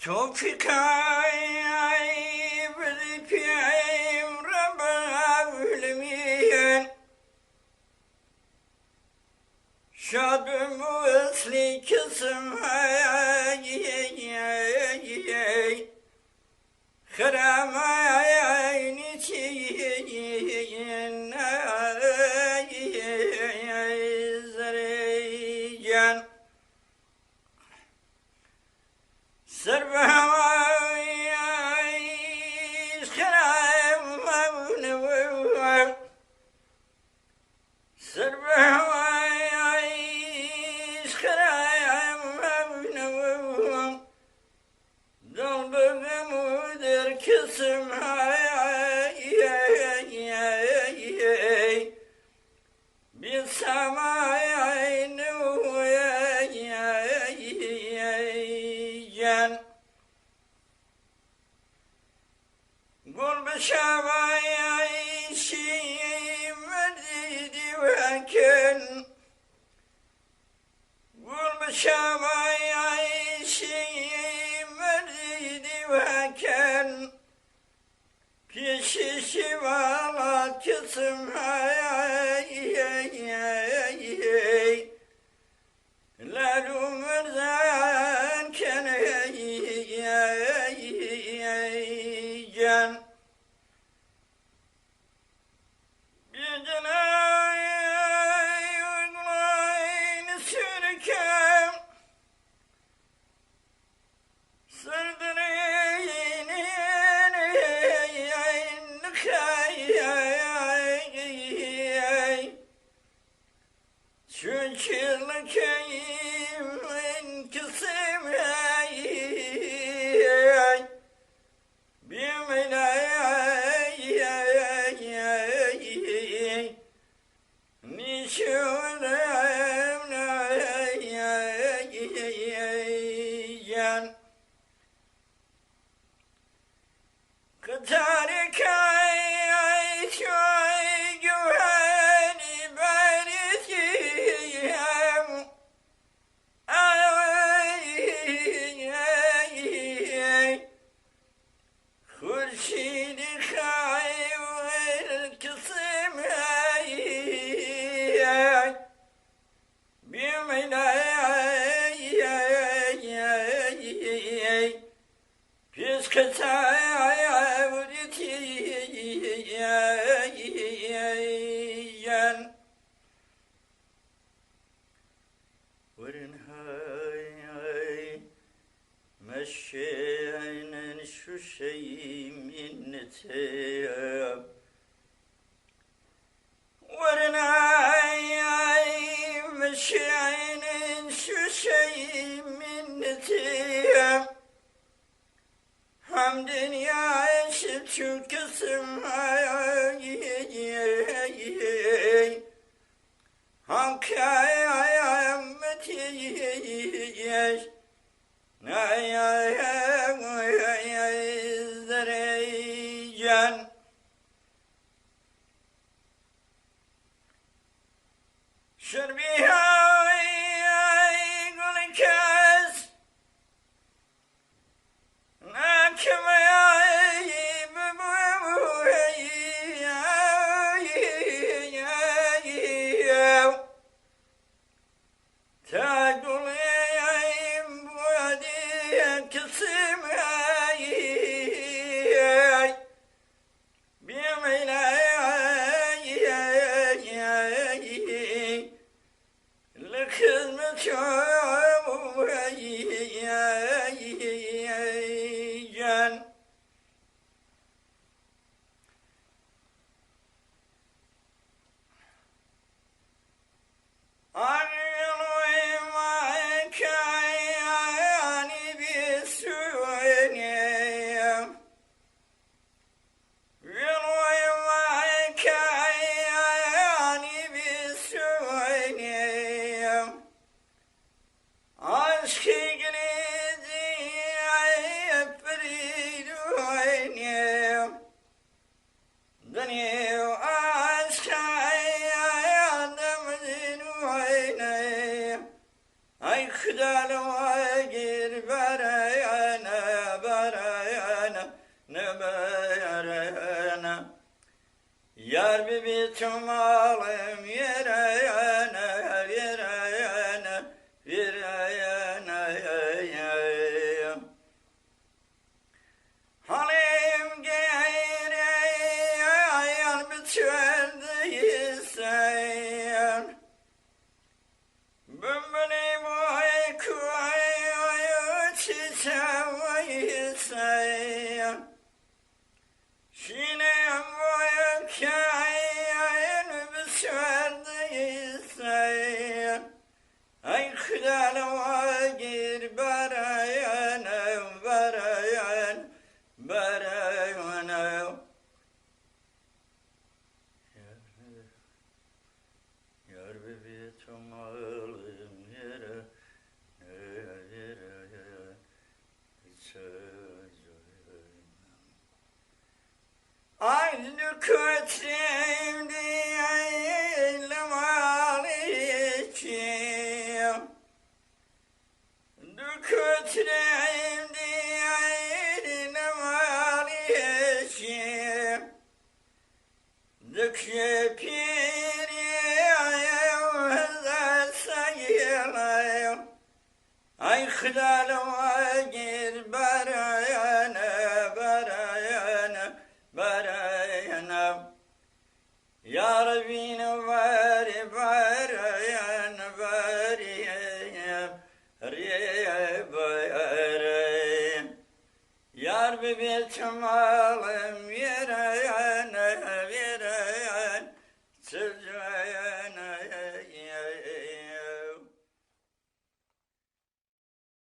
توفيقاي بالفيم رب العالمين شاد موسلي كسم خرام عيني تين زريجان سربها قول بشاوي شي مديدي وكن قول بشاوي شي مديدي وكن بيشي شوالات كسم لالو مرزان كان جان مشينا شو شي من تياب ورناي مشينا شو شي من تياب هم دنيا شو قسم هم كايمتي زريجان شربيها يقول كاس ناكم تقول berene Yar bibitim alım yerene Yerene Yerene Halim geyre Yar biterdiysen Bümbenim ay kuay çiçeğiysen Şinem vay kayan biterdiysen Ay kıdalama gir barayan barayan barayan Yar bebeğim alım yere Aynı kötüm diyelim alışım Kötüm diyelim alışım Dükye piriyem sayılayım Ay kıdalıma gir barayana barayana barayana Ya Rabbini bari barayan bariyem riye barayem Yar bebeğim alım yere